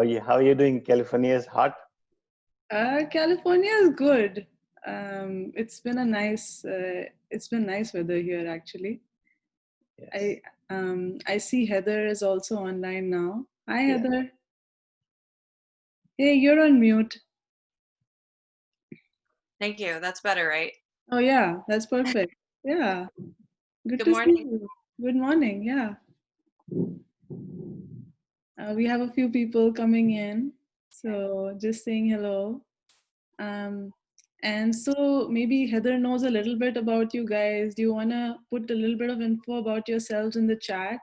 How are you doing? California is hot. California is good. It's been nice weather here actually. Yes. I see Heather is also online now. Hi Yeah. Heather. Hey, you're on mute. Thank you. That's better, right? Oh yeah, that's perfect. Yeah. Good Good to see morning. you. Good morning. Yeah. We have a few people coming in. So just saying hello. Um, and so maybe Heather knows a little bit about you guys. Do you want to put a little bit of info about yourselves in the chat?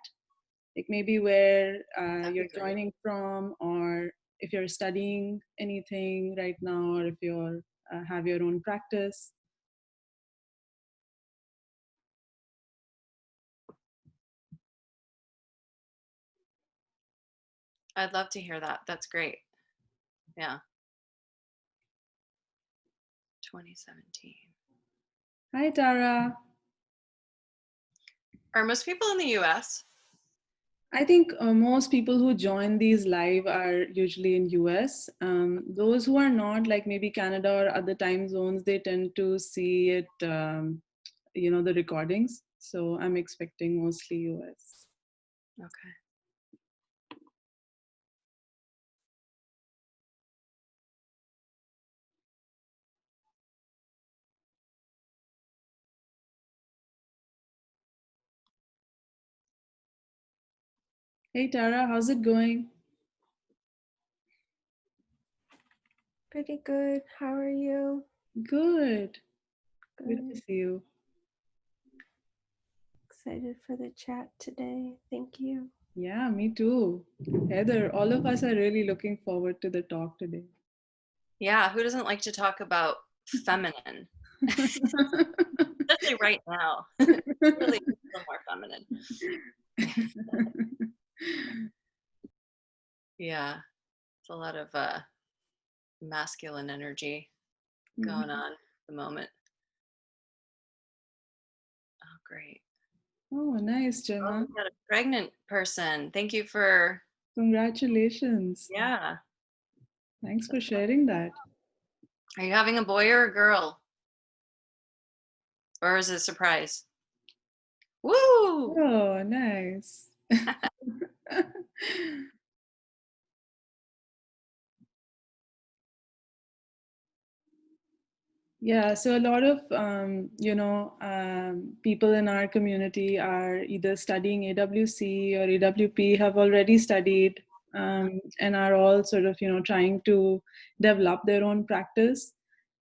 Like maybe where That'd you're be great. joining from, or if you're studying anything right now, or if you're have your own practice. I'd love to hear that. That's great. Yeah. 2017. Hi, Tara. Are most people in the US? I think most people who join these live are usually in US. Those who are not, like maybe Canada or other time zones, they tend to see it, the recordings. So I'm expecting mostly US. Okay. Hey, Tara, how's it going? Pretty good. How are you? Good. Good to Good. see you. Excited for the chat today. Thank you. Yeah, me too. Heather, all of us are really looking forward to the talk today. Yeah. Who doesn't like to talk about feminine? Especially right now. Really a little more feminine. Yeah. It's a lot of masculine energy going on at the moment. Oh, great. Oh, nice, Oh, Gemma. we got a pregnant person. Thank you for, Congratulations. yeah. Thanks for sharing that. Are you having a boy or a girl? Or is it a surprise? Woo! Oh, nice. Yeah, so a lot of people in our community are either studying AWC or AWP, have already studied, and are all sort of trying to develop their own practice.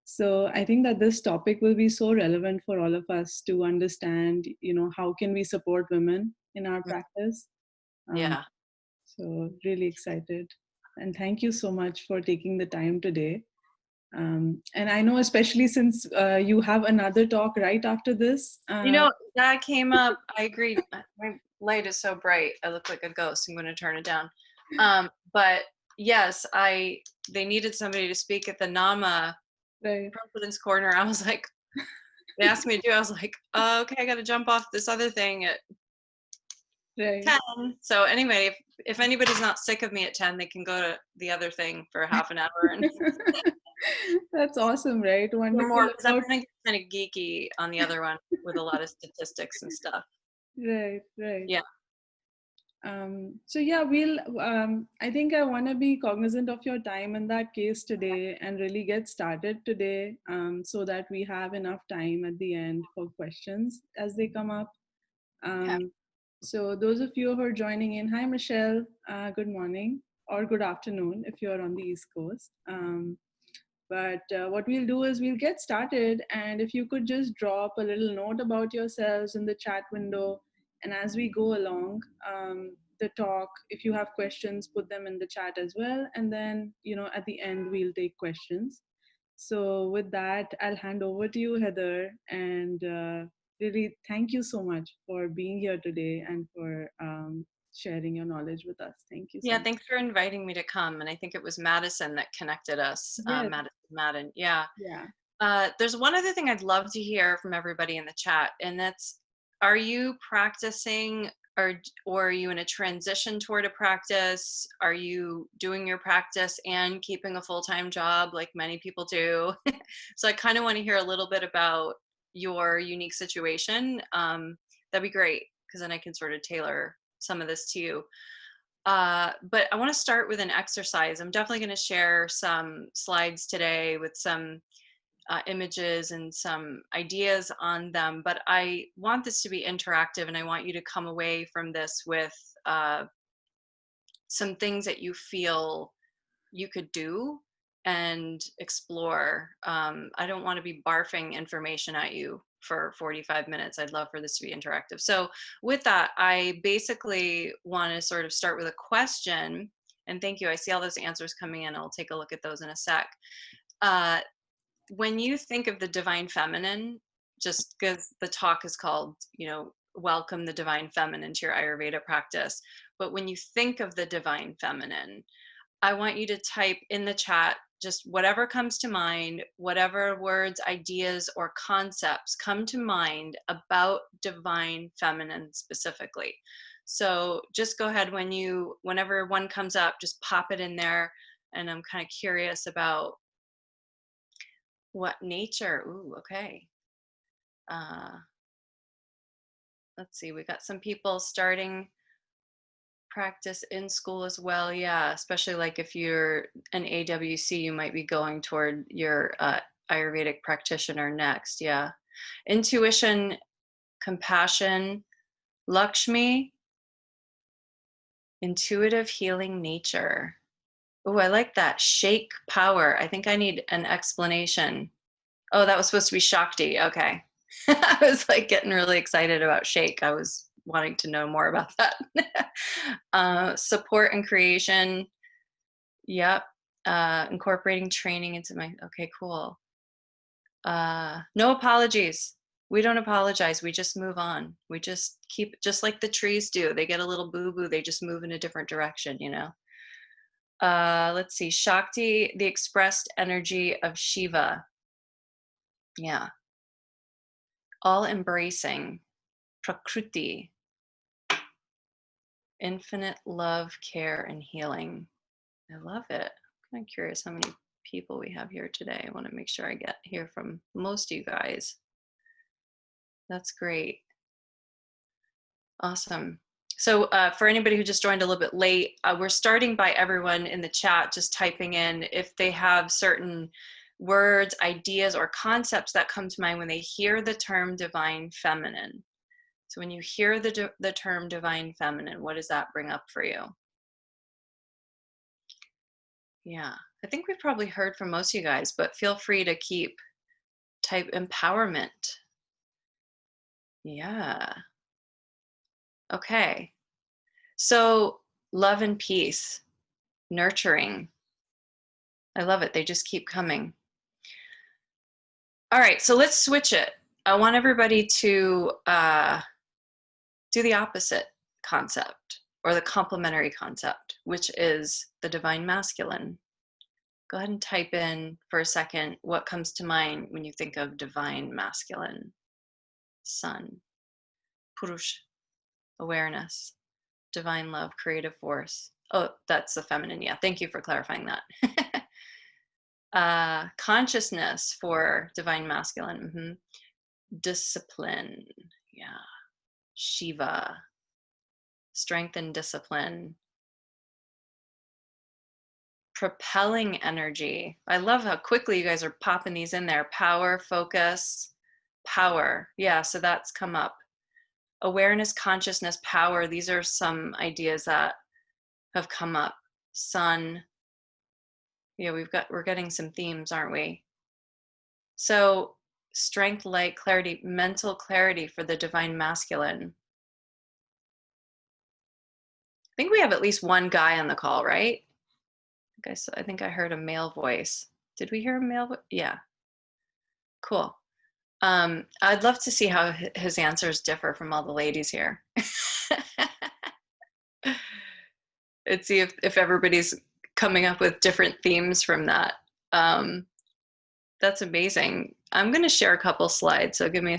So I think that this topic will be so relevant for all of us to understand, how can we support women in our practice. Yeah. So really excited, and thank you so much for taking the time today. And I know, especially since you have another talk right after this. That came up. I agreed. My light is so bright. I look like a ghost. I'm going to turn it down. But yes, they needed somebody to speak at the NAMA Right. President's Corner. I was like, they asked me to do. I was like, okay, I got to jump off this other thing at Right. 10. So anyway, if anybody's not sick of me at 10, they can go to the other thing for half an hour. And That's awesome, right? Wonderful. more, because I'm going to get kind of geeky on the other one with a lot of statistics and stuff. Right, right. Yeah. So yeah, I think I want to be cognizant of your time in that case today and really get started today, so that we have enough time at the end for questions as they come up. So those of you who are joining in, hi Michelle, good morning or good afternoon if you're on the East Coast. But what we'll do is we'll get started, and if you could just drop a little note about yourselves in the chat window, and as we go along the talk, if you have questions, put them in the chat as well, and then at the end we'll take questions. So with that, I'll hand over to you, Heather, and really thank you so much for being here today and for sharing your knowledge with us. Thank you so much. Thanks for inviting me to come. And I think it was Madison that connected us. Yes. Madden. Yeah. Yeah. There's one other thing I'd love to hear from everybody in the chat, and that's, are you practicing or are you in a transition toward a practice? Are you doing your practice and keeping a full-time job like many people do? So I kind of want to hear a little bit about your unique situation. That'd be great, because then I can sort of tailor some of this to you. But I want to start with an exercise. I'm definitely going to share some slides today with some images and some ideas on them, but I want this to be interactive, and I want you to come away from this with some things that you feel you could do and explore. I don't want to be barfing information at you for 45 minutes. I'd love for this to be interactive. So with that, I basically want to sort of start with a question. And thank you. I see all those answers coming in. I'll take a look at those in a sec. When you think of the divine feminine, just because the talk is called, welcome the divine feminine to your Ayurveda practice. But when you think of the divine feminine, I want you to type in the chat just whatever comes to mind, whatever words, ideas, or concepts come to mind about divine feminine specifically. So just go ahead whenever one comes up, just pop it in there. And I'm kind of curious about what nature. Ooh, okay. Let's see, we got some people starting practice in school as well. Yeah, especially like if you're an AWC, you might be going toward your Ayurvedic practitioner next. Yeah. Intuition, compassion, Lakshmi, intuitive healing nature. Oh, I like that. Shake power. I think I need an explanation. Oh, that was supposed to be Shakti. Okay. I was like getting really excited about shake. I was wanting to know more about that. Support and creation. Yep. Incorporating training into my, okay, cool. No apologies. We don't apologize. We just move on. We just keep, just like the trees do. They get a little boo-boo. They just move in a different direction, Let's see. Shakti, the expressed energy of Shiva. Yeah. All embracing. Prakriti. Infinite love, care, and healing. I love it. I'm kind of curious how many people we have here today. I want to make sure I hear from most of you guys. That's great. Awesome. So for anybody who just joined a little bit late, we're starting by everyone in the chat just typing in if they have certain words, ideas, or concepts that come to mind when they hear the term divine feminine. So when you hear the term divine feminine, what does that bring up for you? Yeah, I think we've probably heard from most of you guys, but feel free to type empowerment. Yeah. Okay. So love and peace, nurturing. I love it. They just keep coming. All right, so let's switch it. I want everybody to do the opposite concept, or the complementary concept, which is the divine masculine. Go ahead and type in for a second what comes to mind when you think of divine masculine. Sun, Purush, awareness, divine love, creative force. Oh, that's the feminine. Yeah, thank you for clarifying that. Consciousness for divine masculine. Mm-hmm. Discipline. Yeah. Shiva, strength and discipline. Propelling energy. I love how quickly you guys are popping these in there. Power, focus, power. Yeah, so that's come up. Awareness, consciousness, power. These are some ideas that have come up. Sun. Yeah, we're getting some themes, aren't we? So strength, light, clarity, mental clarity for the divine masculine. I think we have at least one guy on the call, right? I think I heard a male voice. Did we hear a male voice? Yeah. Cool. I'd love to see how his answers differ from all the ladies here. Let's see if everybody's coming up with different themes from that. That's amazing. I'm going to share a couple slides, so give me a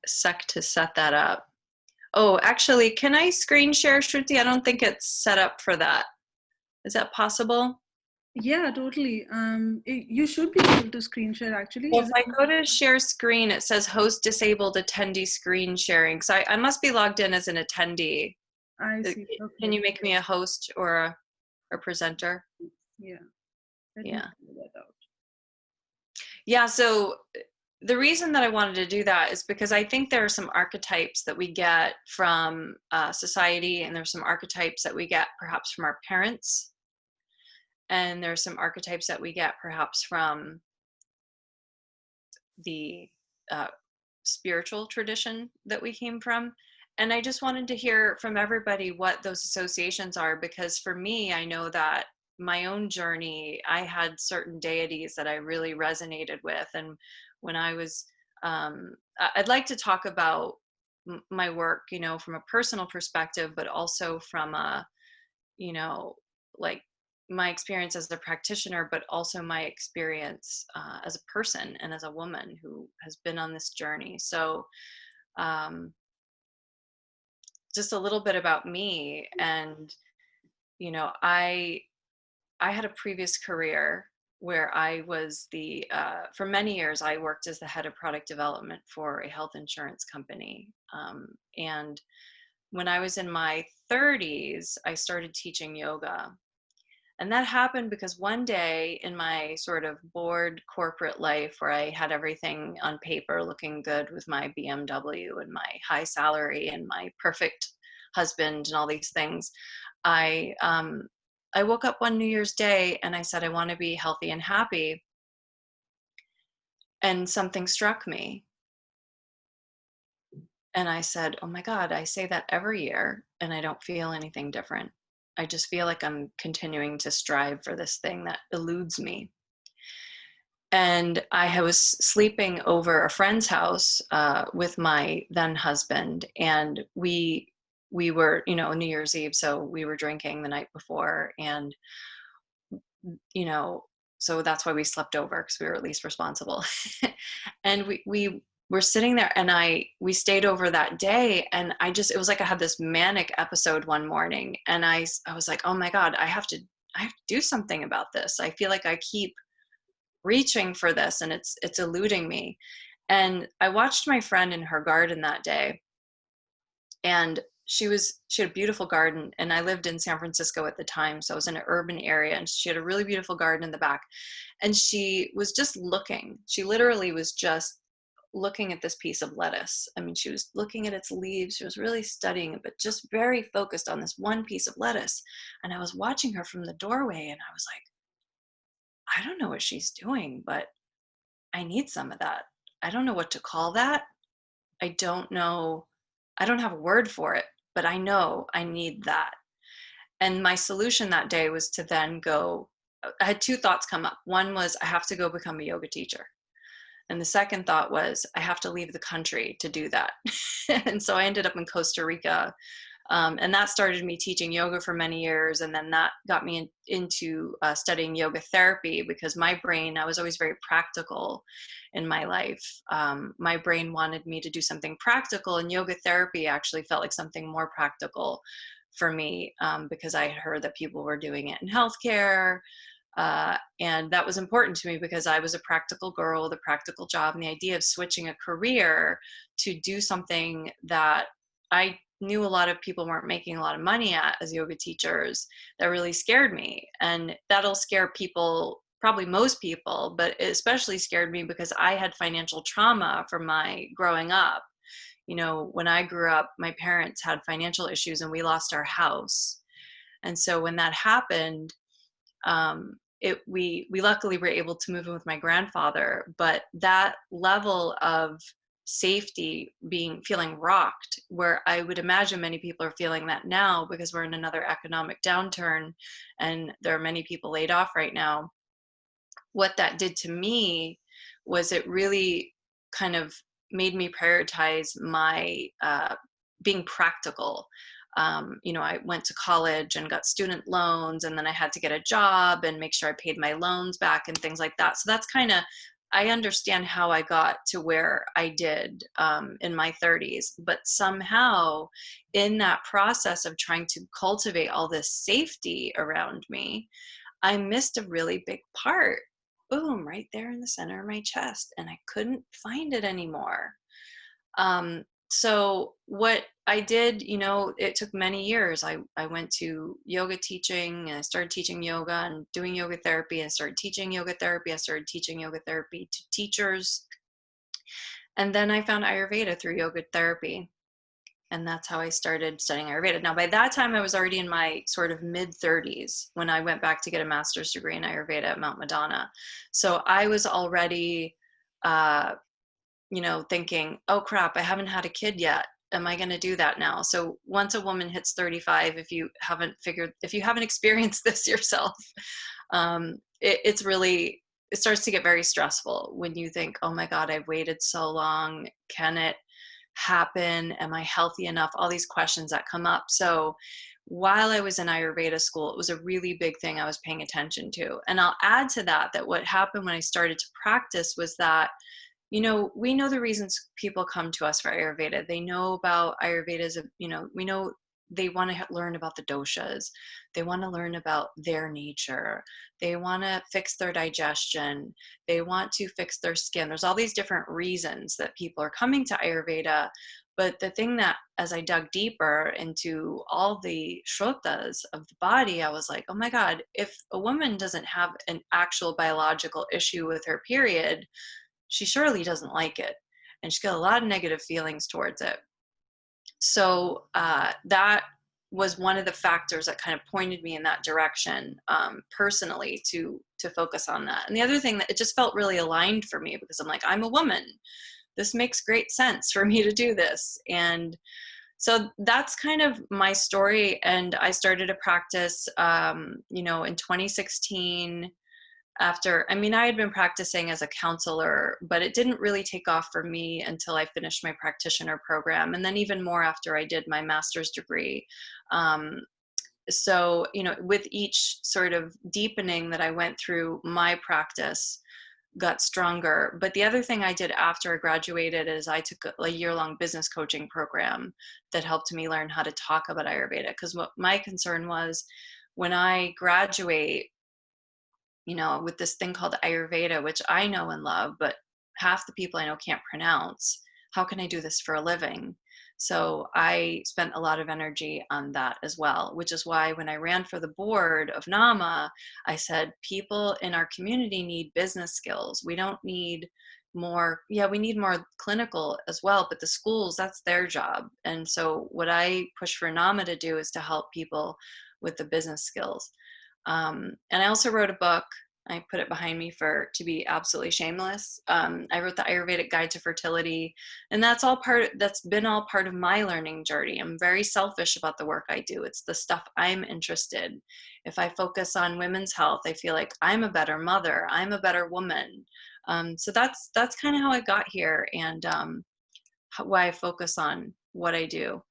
sec to set that up. Oh, actually, can I screen share, Shruti? I don't think it's set up for that. Is that possible? Yeah, totally. You should be able to screen share actually. Well, if I go to share screen, it says host disabled attendee screen sharing. So I must be logged in as an attendee. I see. Okay. Can you make me a host or a presenter? Yeah. Let me Yeah. figure that out. Yeah, so the reason that I wanted to do that is because I think there are some archetypes that we get from society, and there's some archetypes that we get perhaps from our parents, and there's some archetypes that we get perhaps from the spiritual tradition that we came from. And I just wanted to hear from everybody what those associations are, because for me, I know that my own journey, I had certain deities that I really resonated with. And when I was, I'd like to talk about my work, you know, from a personal perspective, but also from a, you know, like my experience as a practitioner, but also my experience as a person and as a woman who has been on this journey. So just a little bit about me. And, you know, I had a previous career where I was for many years, I worked as the head of product development for a health insurance company. And when I was in my 30s, I started teaching yoga. And that happened because one day in my sort of bored corporate life, where I had everything on paper looking good with my BMW and my high salary and my perfect husband and all these things, I woke up one New Year's Day and I said, I want to be healthy and happy. And something struck me. And I said, oh my God, I say that every year and I don't feel anything different. I just feel like I'm continuing to strive for this thing that eludes me. And I was sleeping over a friend's house with my then husband, and we were, you know, New Year's Eve, so we were drinking the night before, and you know, so that's why we slept over, because we were at least responsible. And we were sitting there, and we stayed over that day, and it was like I had this manic episode one morning, and I was like, oh my God, I have to do something about this. I feel like I keep reaching for this and it's eluding me. And I watched my friend in her garden that day, and she had a beautiful garden, and I lived in San Francisco at the time, so I was in an urban area, and she had a really beautiful garden in the back, and she was just looking. She literally was just looking at this piece of lettuce. I mean, she was looking at its leaves, she was really studying it, but just very focused on this one piece of lettuce. And I was watching her from the doorway, and I was like, I don't know what she's doing, but I need some of that. I don't know what to call that. I don't know. I don't have a word for it, but I know I need that. And my solution that day was to then go, I had two thoughts come up. One was, I have to go become a yoga teacher. And the second thought was, I have to leave the country to do that. And so I ended up in Costa Rica. And that started me teaching yoga for many years. And then that got me into studying yoga therapy, because my brain, I was always very practical in my life. My brain wanted me to do something practical, and yoga therapy actually felt like something more practical for me, because I had heard that people were doing it in healthcare. And that was important to me because I was a practical girl with a practical job, and the idea of switching a career to do something that I knew a lot of people weren't making a lot of money at as yoga teachers, that really scared me. And that'll scare people, probably most people, but it especially scared me because I had financial trauma from my growing up. You know, when I grew up, my parents had financial issues and we lost our house. And so when that happened, we luckily were able to move in with my grandfather, but that level of safety, feeling rocked, where I would imagine many people are feeling that now, because we're in another economic downturn and there are many people laid off right now. What that did to me was it really kind of made me prioritize my being practical. You know, I went to college and got student loans, and then I had to get a job and make sure I paid my loans back and things like that. So that's kind of, I understand how I got to where I did in my 30s, but somehow in that process of trying to cultivate all this safety around me, I missed a really big part. Boom, right there in the center of my chest, and I couldn't find it anymore. So what I did, it took many years. I went to yoga teaching, and I started teaching yoga and doing yoga therapy. I started teaching yoga therapy. I started teaching yoga therapy to teachers. And then I found Ayurveda through yoga therapy. And that's how I started studying Ayurveda. Now, by that time, I was already in my sort of mid-30s when I went back to get a master's degree in Ayurveda at Mount Madonna. So I was already thinking, oh crap, I haven't had a kid yet. Am I going to do that now? So once a woman hits 35, if you haven't experienced this yourself, it starts to get very stressful when you think, oh my God, I've waited so long. Can it happen? Am I healthy enough? All these questions that come up. So while I was in Ayurveda school, it was a really big thing I was paying attention to. And I'll add to that what happened when I started to practice was that we know the reasons people come to us for Ayurveda. They know about Ayurveda's, we know they want to learn about the doshas. They want to learn about their nature. They want to fix their digestion. They want to fix their skin. There's all these different reasons that people are coming to Ayurveda. But the thing that, as I dug deeper into all the shrotas of the body, I was like, oh my God, if a woman doesn't have an actual biological issue with her period, she surely doesn't like it, and she's got a lot of negative feelings towards it. So that was one of the factors that kind of pointed me in that direction personally to focus on that. And the other thing that it just felt really aligned for me, because I'm like, I'm a woman. This makes great sense for me to do this. And so that's kind of my story. And I started a practice, in 2016. I had been practicing as a counselor, but it didn't really take off for me until I finished my practitioner program. And then even more after I did my master's degree. So, with each sort of deepening that I went through, my practice got stronger. But the other thing I did after I graduated is I took a year-long business coaching program that helped me learn how to talk about Ayurveda. Because what my concern was, when I graduate, with this thing called Ayurveda, which I know and love, but half the people I know can't pronounce, how can I do this for a living? So I spent a lot of energy on that as well, which is why when I ran for the board of NAMA, I said, people in our community need business skills. We don't need more, we need more clinical as well, but the schools, that's their job. And so what I push for NAMA to do is to help people with the business skills. And I also wrote a book. I put it behind me to be absolutely shameless. I wrote the Ayurvedic Guide to Fertility, and that's been all part of my learning journey. I'm very selfish about the work I do. It's the stuff I'm interested. If I focus on women's health, I feel like I'm a better mother. I'm a better woman. So that's kind of how I got here, and why I focus on what I do.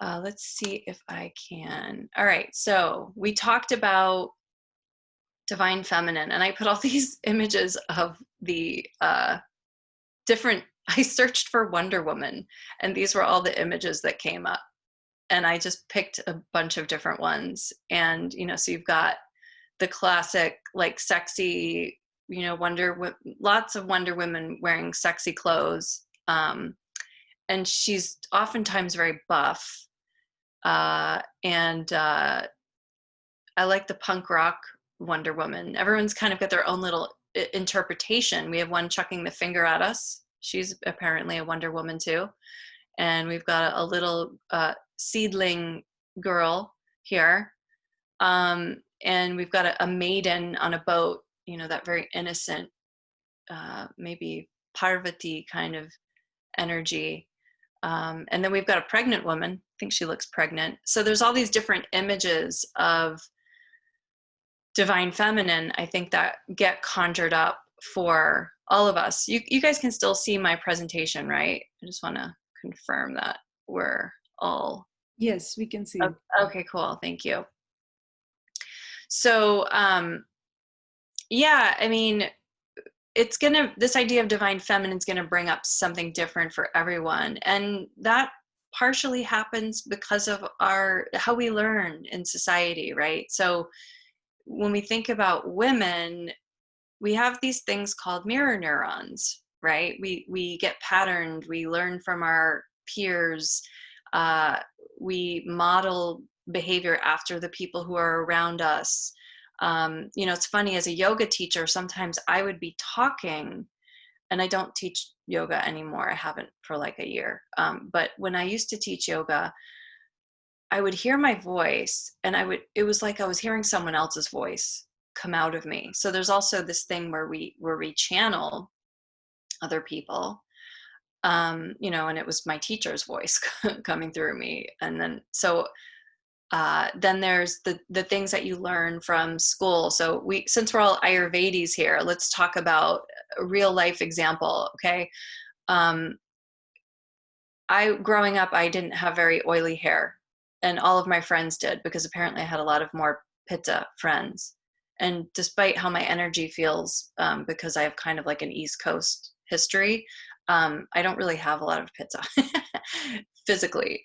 Let's see if I can. All right, so we talked about divine feminine, and I put all these images of the different, I searched for Wonder Woman, and these were all the images that came up. And I just picked a bunch of different ones. And, so you've got the classic, like sexy, lots of Wonder Women wearing sexy clothes. And she's oftentimes very buff. And I like the punk rock Wonder Woman. Everyone's kind of got their own little interpretation. We have one chucking the finger at us. She's apparently a Wonder Woman too. And we've got a little seedling girl here. And we've got a maiden on a boat, that very innocent, maybe Parvati kind of energy. And then we've got a pregnant woman. I think she looks pregnant. So there's all these different images of divine feminine, I think, that get conjured up for all of us. You guys can still see my presentation, right? I just want to confirm that we're all... Yes, we can see. Okay, cool. Thank you. So, yeah, I mean, this idea of divine feminine is gonna bring up something different for everyone. And that partially happens because of how we learn in society, right? So when we think about women, we have these things called mirror neurons, right? We get patterned, we learn from our peers, we model behavior after the people who are around us. It's funny, as a yoga teacher, sometimes I would be talking, and I don't teach yoga anymore. I haven't for like a year. But when I used to teach yoga, I would hear my voice, and it was like I was hearing someone else's voice come out of me. So there's also this thing where we channel other people, and it was my teacher's voice coming through me. And then, then there's the things that you learn from school. So since we're all Ayurvedis here, let's talk about a real life example. Okay. Growing up, I didn't have very oily hair, and all of my friends did, because apparently I had a lot of more pitta friends. And despite how my energy feels, because I have kind of like an East Coast history, I don't really have a lot of pitta physically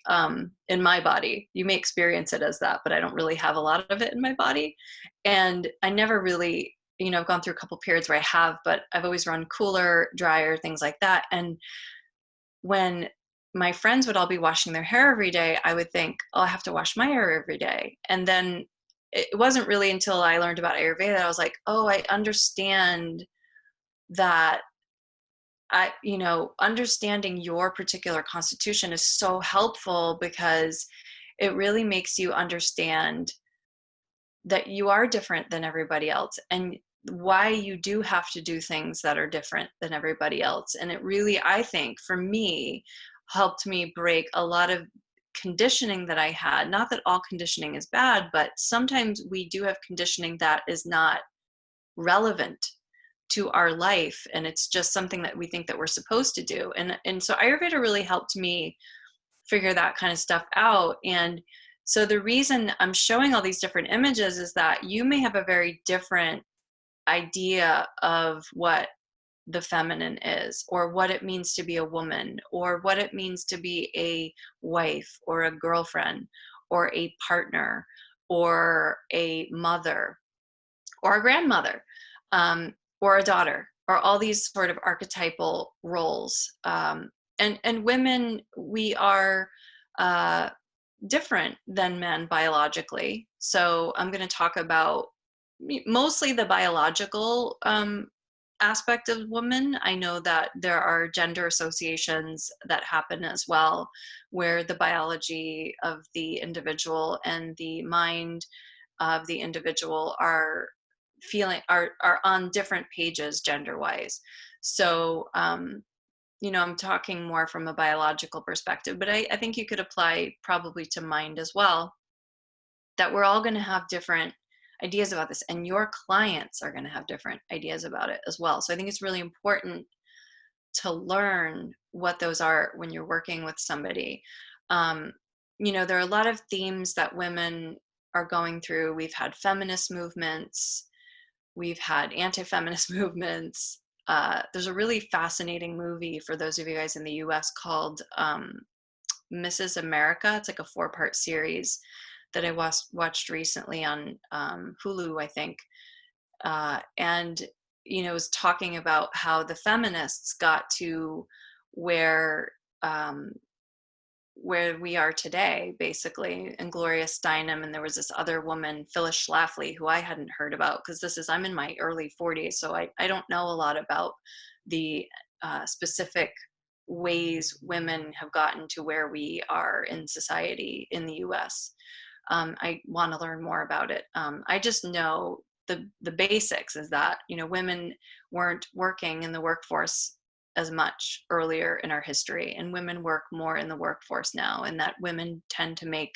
in my body. You may experience it as that, but I don't really have a lot of it in my body. And I never really, I've gone through a couple periods where I have, but I've always run cooler, drier, things like that. And when my friends would all be washing their hair every day, I would think, oh, I have to wash my hair every day. And then it wasn't really until I learned about Ayurveda that I was like, oh, I understand that. Understanding your particular constitution is so helpful, because it really makes you understand that you are different than everybody else, and why you do have to do things that are different than everybody else. And it really, I think, for me, helped me break a lot of conditioning that I had. Not that all conditioning is bad, but sometimes we do have conditioning that is not relevant to our life, and it's just something that we think that we're supposed to do. And so Ayurveda really helped me figure that kind of stuff out. And so the reason I'm showing all these different images is that you may have a very different idea of what the feminine is, or what it means to be a woman, or what it means to be a wife, or a girlfriend, or a partner, or a mother, or a grandmother, or a daughter, or all these sort of archetypal roles. And women, we are different than men biologically. So I'm going to talk about mostly the biological aspect of women. I know that there are gender associations that happen as well, where the biology of the individual and the mind of the individual are on different pages gender wise. So I'm talking more from a biological perspective, but I think you could apply probably to mind as well, that we're all going to have different ideas about this, and your clients are going to have different ideas about it as well. So I think it's really important to learn what those are when you're working with somebody. There are a lot of themes that women are going through. We've had feminist movements, we've had anti-feminist movements. There's a really fascinating movie for those of you guys in the US called Mrs. America. It's like a 4-part series that I watched recently on Hulu, I think. And, it was talking about how the feminists got to where we are today, basically, and Gloria Steinem. And there was this other woman, Phyllis Schlafly, who I hadn't heard about, because I'm in my early 40s. So I don't know a lot about the specific ways women have gotten to where we are in society in the US. I want to learn more about it. I just know the basics is that, women weren't working in the workforce as much earlier in our history, and women work more in the workforce now, and that women tend to make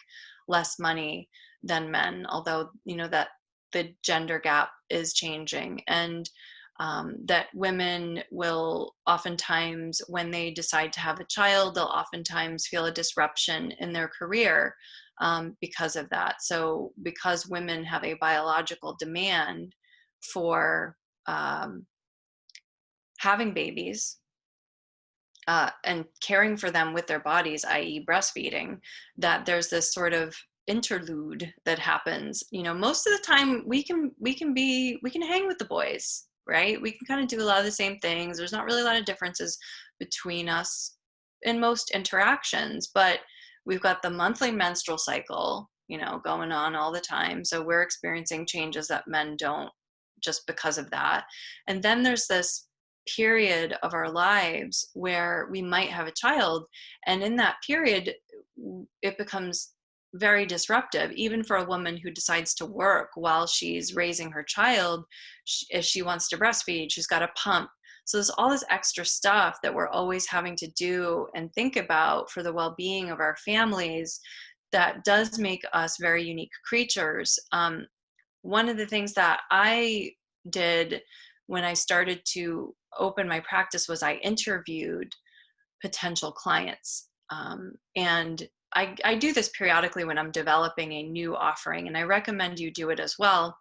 less money than men, although that the gender gap is changing. And that women will oftentimes, when they decide to have a child, they'll oftentimes feel a disruption in their career because of that. So because women have a biological demand for having babies, and caring for them with their bodies, i.e. breastfeeding, that there's this sort of interlude that happens. Most of the time we can hang with the boys, right? We can kind of do a lot of the same things. There's not really a lot of differences between us in most interactions, but we've got the monthly menstrual cycle, going on all the time. So we're experiencing changes that men don't, just because of that. And then there's this period of our lives where we might have a child, and in that period it becomes very disruptive, even for a woman who decides to work while she's raising her child. If she wants to breastfeed, she's got to pump. So there's all this extra stuff that we're always having to do and think about for the well-being of our families that does make us very unique creatures. One of the things that I did when I started to open my practice was I interviewed potential clients. And I do this periodically when I'm developing a new offering, and I recommend you do it as well.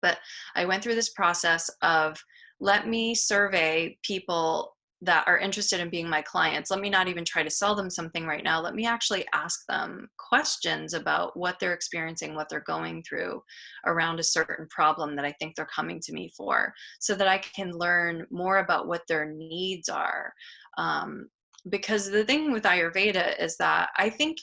But I went through this process of, let me survey people that are interested in being my clients. Let me not even try to sell them something right now. Let me actually ask them questions about what they're experiencing, what they're going through around a certain problem that I think they're coming to me for, so that I can learn more about what their needs are. Because the thing with Ayurveda is that I think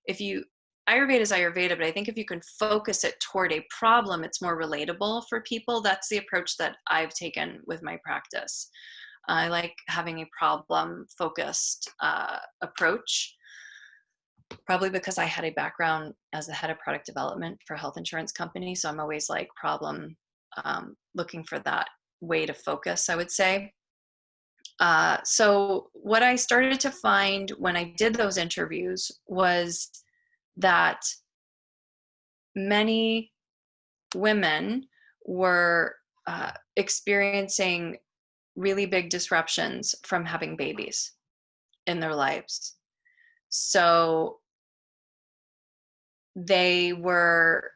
Ayurveda is Ayurveda, but I think if you can focus it toward a problem, it's more relatable for people. That's the approach that I've taken with my practice. I like having a problem-focused approach, probably because I had a background as the head of product development for a health insurance company. So I'm always like looking for that way to focus, I would say. So what I started to find when I did those interviews was that many women were experiencing really big disruptions from having babies in their lives. So they were,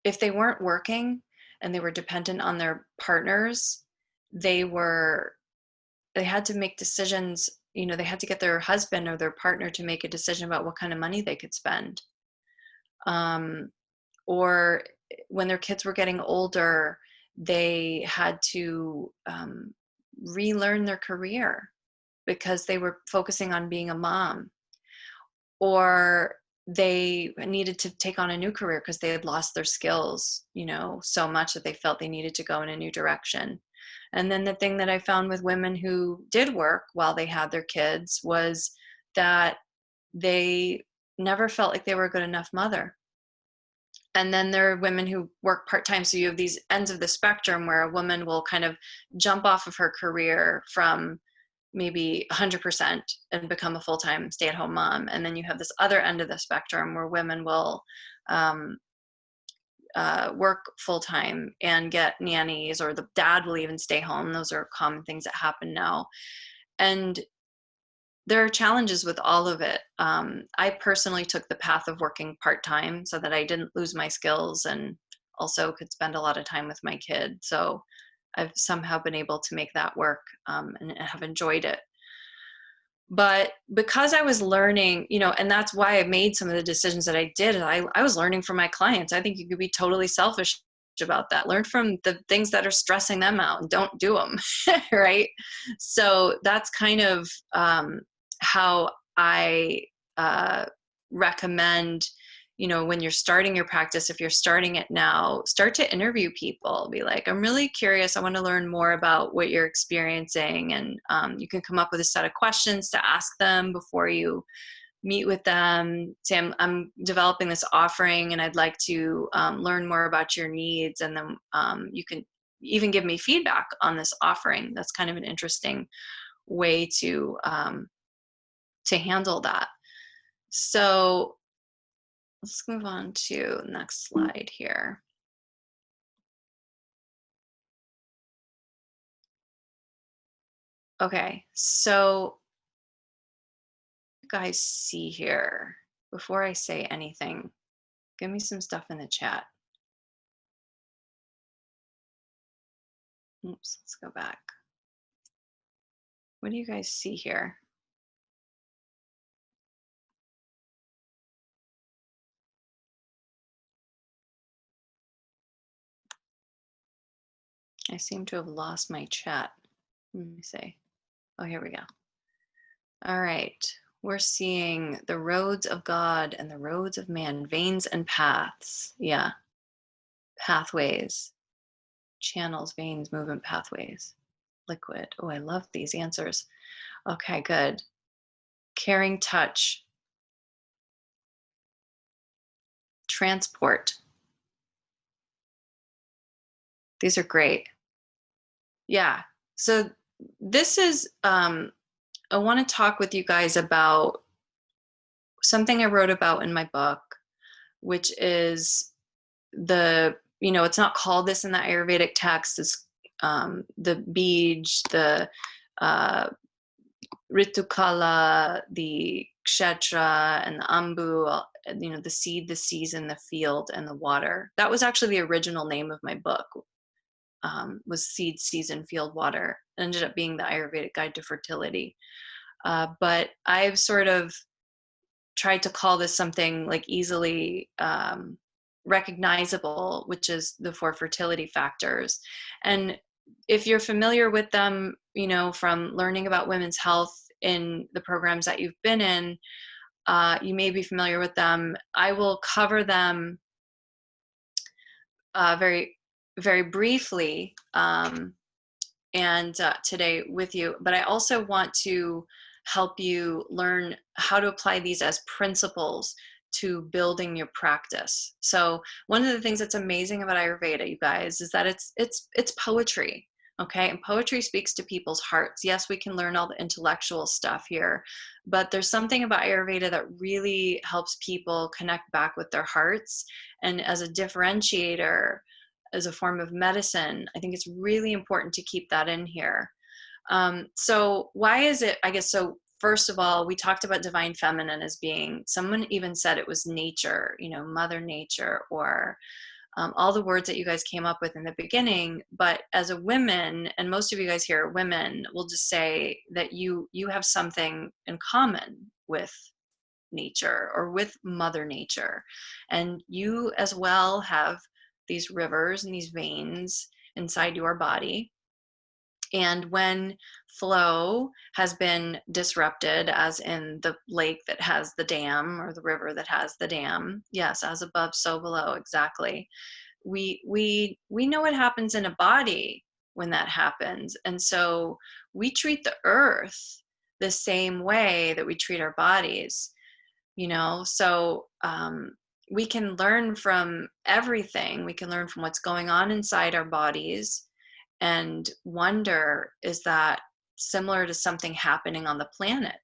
if they weren't working and they were dependent on their partners, they had to make decisions. They had to get their husband or their partner to make a decision about what kind of money they could spend. Or when their kids were getting older, they had to relearn their career because they were focusing on being a mom. Or they needed to take on a new career because they had lost their skills, so much that they felt they needed to go in a new direction. And then the thing that I found with women who did work while they had their kids was that they never felt like they were a good enough mother. And then there are women who work part-time. So you have these ends of the spectrum where a woman will kind of jump off of her career from maybe 100% and become a full-time stay-at-home mom. And then you have this other end of the spectrum where women will work full-time and get nannies, or the dad will even stay home. Those are common things that happen now. And there are challenges with all of it. I personally took the path of working part-time so that I didn't lose my skills and also could spend a lot of time with my kid. So I've somehow been able to make that work and have enjoyed it. But because I was learning, and that's why I made some of the decisions that I did. I was learning from my clients. I think you could be totally selfish about that. Learn from the things that are stressing them out and don't do them, right? So that's kind of how I recommend, when you're starting your practice, if you're starting it now, start to interview people. Be like, I'm really curious. I want to learn more about what you're experiencing. And you can come up with a set of questions to ask them before you meet with them. Say, I'm developing this offering and I'd like to learn more about your needs. And then you can even give me feedback on this offering. That's kind of an interesting way to handle that. So let's move on to the next slide here. Okay, so you guys see here, before I say anything, give me some stuff in the chat. Oops, let's go back. What do you guys see here? I seem to have lost my chat. Let me see. Oh, here we go. All right. We're seeing the roads of God and the roads of man, veins and paths. Yeah. Pathways, channels, veins, movement pathways, liquid. Oh, I love these answers. Okay, good. Caring touch, transport. These are great. Yeah. So this is, I want to talk with you guys about something I wrote about in my book, which is it's not called this in the Ayurvedic text. It's the bij, the ritukala, the kshetra, and the ambu, the seed, the season, the field, and the water. That was actually the original name of my book, was Seed, Season, Field, Water. It ended up being the Ayurvedic Guide to Fertility. But I've sort of tried to call this something like easily recognizable, which is the 4 fertility factors. And if you're familiar with them, from learning about women's health in the programs that you've been in, you may be familiar with them. I will cover them very, very briefly today with you, but I also want to help you learn how to apply these as principles to building your practice. So one of the things that's amazing about Ayurveda, you guys, is that it's poetry. Okay, and poetry speaks to people's hearts. Yes, we can learn all the intellectual stuff here, but there's something about Ayurveda that really helps people connect back with their hearts. And as a differentiator, as a form of medicine, I think it's really important to keep that in here. So why is it, I guess, so first of all, we talked about divine feminine as being, someone even said it was nature, Mother Nature, or all the words that you guys came up with in the beginning. But as a woman, and most of you guys here are women, will just say that you have something in common with nature or with Mother Nature. And you as well have these rivers and these veins inside your body. And when flow has been disrupted, as in the lake that has the dam or the river that has the dam, yes, as above, so below, exactly. We know what happens in a body when that happens. And so we treat the earth the same way that we treat our bodies, so we can learn from everything. We can learn from what's going on inside our bodies and wonder, is that similar to something happening on the planet?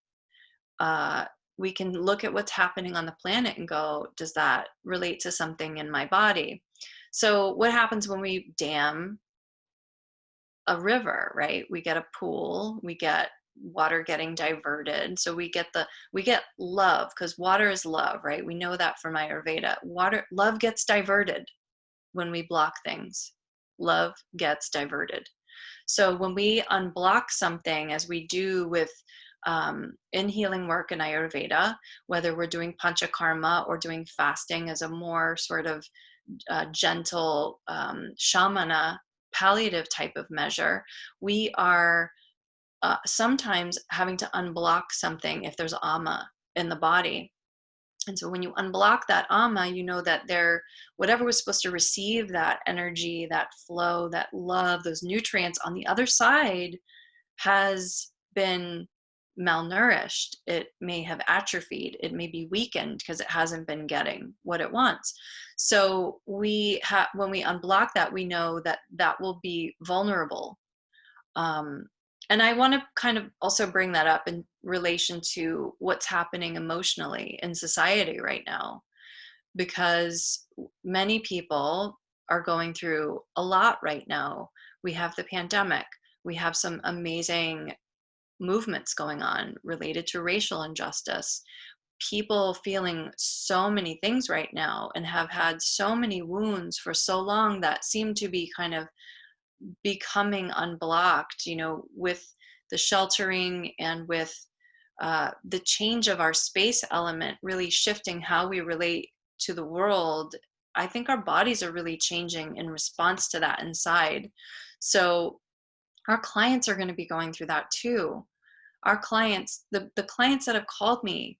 We can look at what's happening on the planet and go, does that relate to something in my body? So what happens when we dam a river, right? We get a pool, we get water getting diverted. So we get love, because water is love, right? We know that from Ayurveda. Love gets diverted when we block things. Love gets diverted. So when we unblock something, as we do with in healing work in Ayurveda, whether we're doing panchakarma or doing fasting as a more sort of gentle shamana palliative type of measure, we are sometimes having to unblock something if there's ama in the body. And so when you unblock that ama, you know that whatever was supposed to receive that energy, that flow, that love, those nutrients on the other side has been malnourished. It may have atrophied. It may be weakened because it hasn't been getting what it wants. So when we unblock that, we know that will be vulnerable. And I want to kind of also bring that up in relation to what's happening emotionally in society right now, because many people are going through a lot right now. We have the pandemic. We have some amazing movements going on related to racial injustice. People feeling so many things right now and have had so many wounds for so long that seem to be kind of becoming unblocked, you know, with the sheltering and with the change of our space element really shifting how we relate to the world. I think our bodies are really changing in response to that inside. So our clients are going to be going through that too. Our clients, the clients that have called me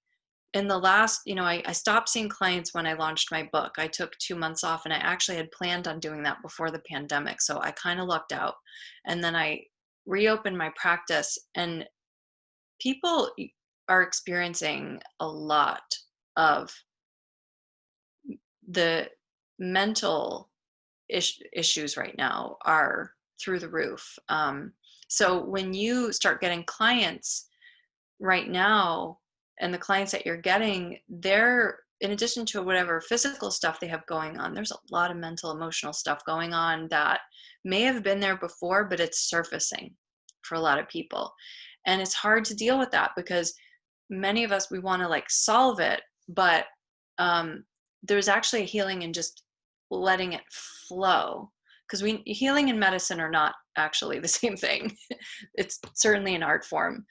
in the last, you know, I stopped seeing clients when I launched my book. I took 2 months off, and I actually had planned on doing that before the pandemic. So I kind of lucked out. And then I reopened my practice, and people are experiencing a lot of the mental issues right now are through the roof. So when you start getting clients right now, and the clients that you're getting, they're, in addition to whatever physical stuff they have going on, there's a lot of mental, emotional stuff going on that may have been there before, but it's surfacing for a lot of people. And it's hard to deal with that because many of us, we want to like solve it, but there's actually a healing in just letting it flow. Because healing and medicine are not actually the same thing. It's certainly an art form.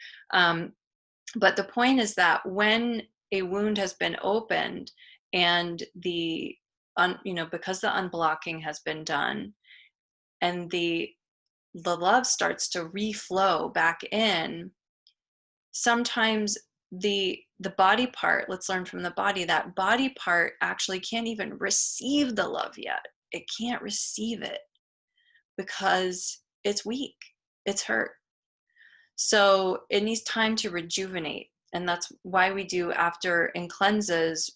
But the point is that when a wound has been opened and you know, because the unblocking has been done and the love starts to reflow back in, sometimes the body part, let's learn from the body, that body part actually can't even receive the love yet. It can't receive it because it's weak, it's hurt. So it needs time to rejuvenate. And that's why we do in cleanses,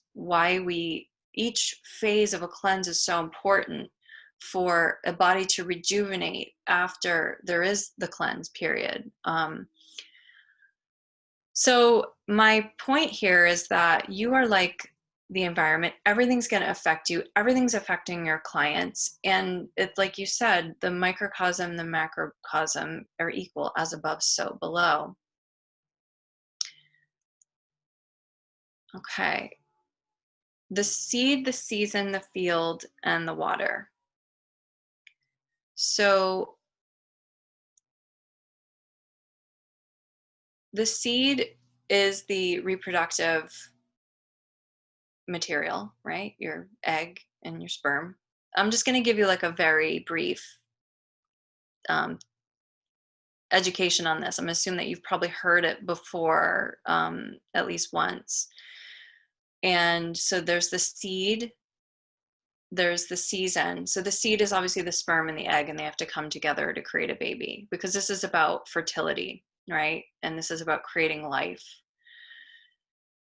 each phase of a cleanse is so important for a body to rejuvenate after there is the cleanse period. So my point here is that you are like the environment. Everything's going to affect you. Everything's affecting your clients. And it's like you said, the microcosm, the macrocosm are equal, as above, so below. Okay. The seed, the season, the field, and the water. So the seed is the reproductive material, right? Your egg and your sperm. I'm just going to give you like a very brief education on this. I'm assuming that you've probably heard it before at least once. And so there's the seed, there's the season. So the seed is obviously the sperm and the egg, and they have to come together to create a baby, because this is about fertility, right? And this is about creating life,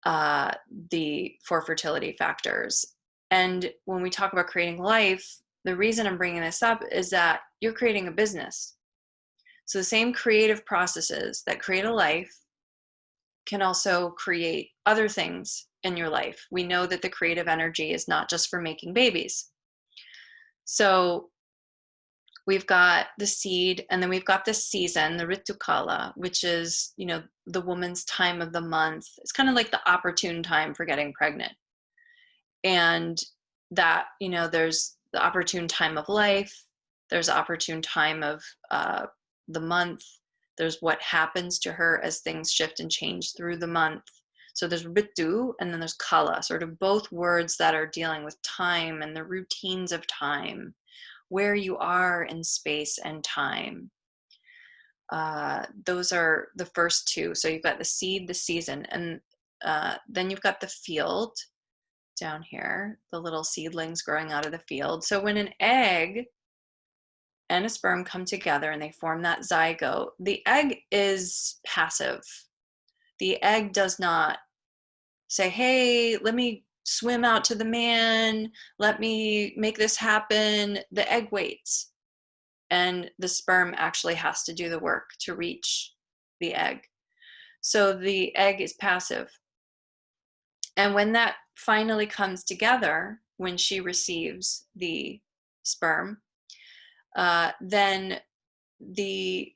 for fertility factors. And when we talk about creating life, the reason I'm bringing this up is that you're creating a business. So the same creative processes that create a life can also create other things in your life. We know that the creative energy is not just for making babies. So we've got the seed, and then we've got the season, the ritukala, which is, you know, the woman's time of the month. It's kind of like the opportune time for getting pregnant. And that, you know, there's the opportune time of life, there's opportune time of the month, there's what happens to her as things shift and change through the month. So there's ritu, and then there's kala, sort of both words that are dealing with time and the routines of time, where you are in space and time. Those are the first two. So you've got the seed, the season, and then you've got the field down here, the little seedlings growing out of the field. So when an egg and a sperm come together and they form that zygote, the egg is passive. The egg does not say, hey, let me swim out to the man, let me make this happen. The egg waits, and the sperm actually has to do the work to reach the egg. So the egg is passive. And when that finally comes together, when she receives the sperm, then the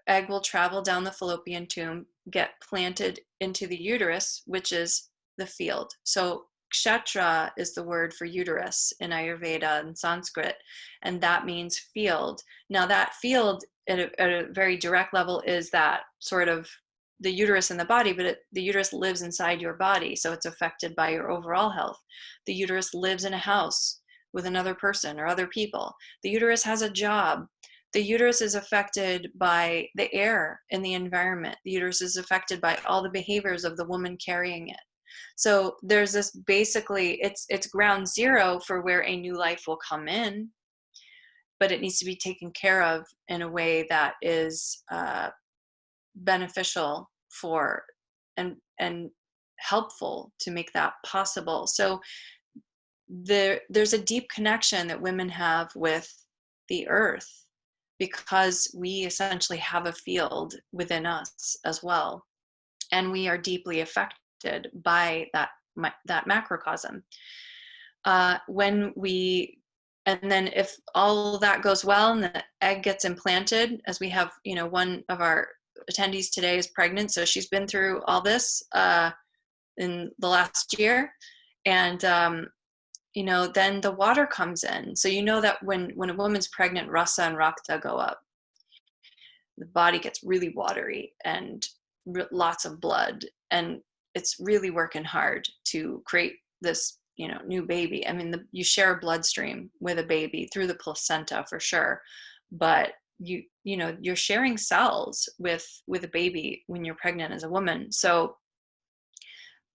egg will travel down the fallopian tube, get planted into the uterus, which is the field. So kshetra is the word for uterus in Ayurveda and Sanskrit, and that means field. Now that field at a very direct level is that sort of the uterus in the body, but the uterus lives inside your body, so it's affected by your overall health. The uterus lives in a house with another person or other people. The uterus has a job. The uterus is affected by the air in the environment. The uterus is affected by all the behaviors of the woman carrying it. So there's this, basically, it's ground zero for where a new life will come in, but it needs to be taken care of in a way that is beneficial for and helpful to make that possible. So there's a deep connection that women have with the earth, because we essentially have a field within us as well, and we are deeply affected by that macrocosm. And then if all that goes well and the egg gets implanted, as we have, one of our attendees today is pregnant, so she's been through all this in the last year, and then the water comes in. So that when a woman's pregnant, rasa and rakta go up. The body gets really watery and lots of blood, and it's really working hard to create this, new baby. I mean, you share a bloodstream with a baby through the placenta for sure, but you're sharing cells with a baby when you're pregnant as a woman. So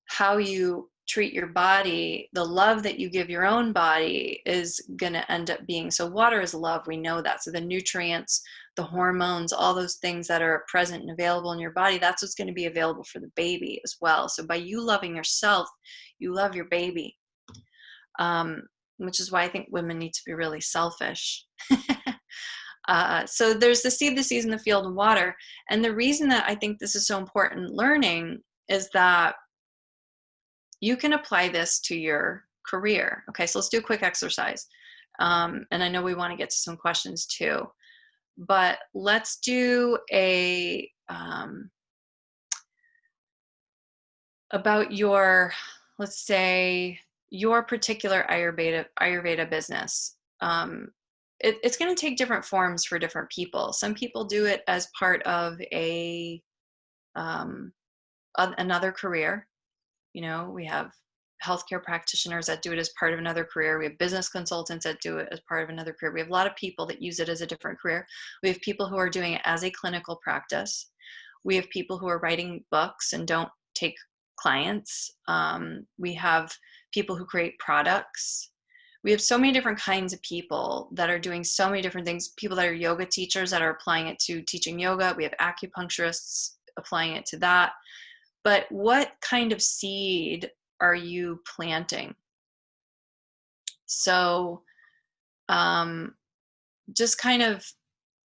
how you treat your body, the love that you give your own body is going to end up being, so water is love, we know that. So the nutrients, the hormones, all those things that are present and available in your body, that's what's going to be available for the baby as well. So by you loving yourself, you love your baby, which is why I think women need to be really selfish. So there's the seed, the season, the field, and water. And the reason that I think this is so important learning is that you can apply this to your career. Okay, so let's do a quick exercise. And I know we want to get to some questions too, but let's do about your, let's say, your particular Ayurveda business. It's going to take different forms for different people. Some people do it as part of another career. We have healthcare practitioners that do it as part of another career. We have business consultants that do it as part of another career. We have a lot of people that use it as a different career. We have people who are doing it as a clinical practice. We have people who are writing books and don't take clients. We have people who create products. We have so many different kinds of people that are doing so many different things. People that are yoga teachers that are applying it to teaching yoga. We have acupuncturists applying it to that. But what kind of seed are you planting? So just kind of,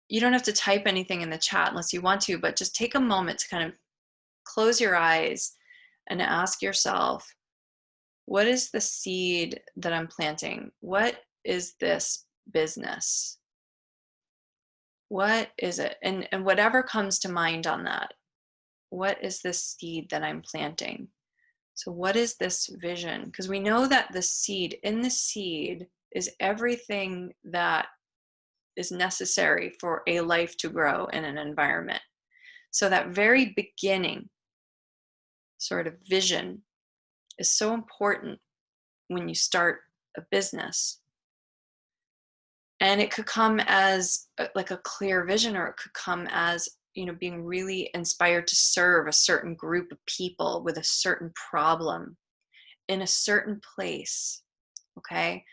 you don't have to type anything in the chat unless you want to, but just take a moment to kind of close your eyes and ask yourself, what is the seed that I'm planting? What is this business? What is it? And whatever comes to mind on that. What is this seed that I'm planting? So what is this vision? Because we know that in the seed is everything that is necessary for a life to grow in an environment. So that very beginning sort of vision is so important when you start a business. And it could come as like a clear vision, or it could come as being really inspired to serve a certain group of people with a certain problem in a certain place. Okay.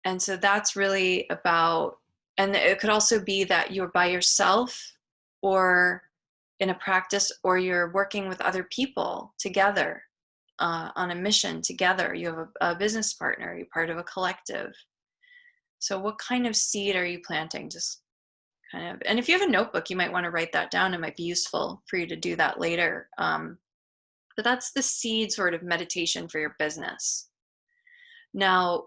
And so that's really about, and it could also be that you're by yourself or in a practice, or you're working with other people together on a mission together. You have a business partner, you're part of a collective. So what kind of seed are you planting? Just kind of, and if you have a notebook, you might want to write that down. It might be useful for you to do that later. But that's the seed sort of meditation for your business. Now,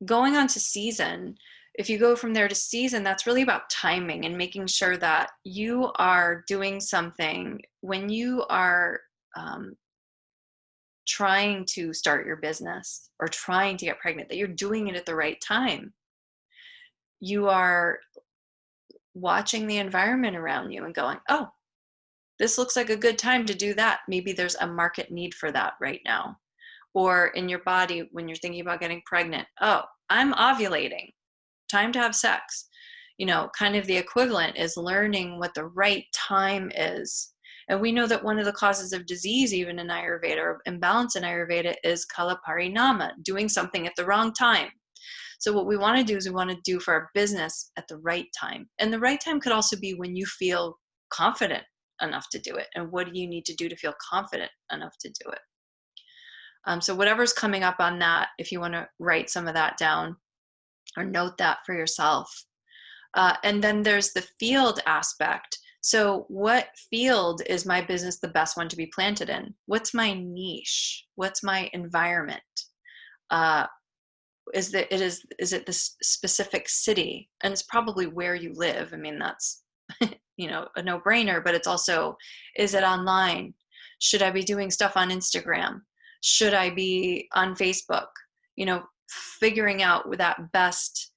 going on to season, if you go from there to season, that's really about timing and making sure that you are doing something when you are trying to start your business or trying to get pregnant, that you're doing it at the right time. You are watching the environment around you and going, oh, this looks like a good time to do that. Maybe there's a market need for that right now. Or in your body, when you're thinking about getting pregnant, oh, I'm ovulating, time to have sex. You know, kind of the equivalent is learning what the right time is. And we know that one of the causes of disease, even in Ayurveda, or imbalance in Ayurveda, is kalaparinama, doing something at the wrong time. So what we want to do is we want to do for our business at the right time. And the right time could also be when you feel confident enough to do it. And what do you need to do to feel confident enough to do it? So whatever's coming up on that, if you want to write some of that down or note that for yourself. And then there's the field aspect. So what field is my business the best one to be planted in? What's my niche? What's my environment? Is it this specific city? And it's probably where you live. I mean, that's, you know, a no-brainer, but it's also, is it online? Should I be doing stuff on Instagram? Should I be on Facebook? You know, figuring out that best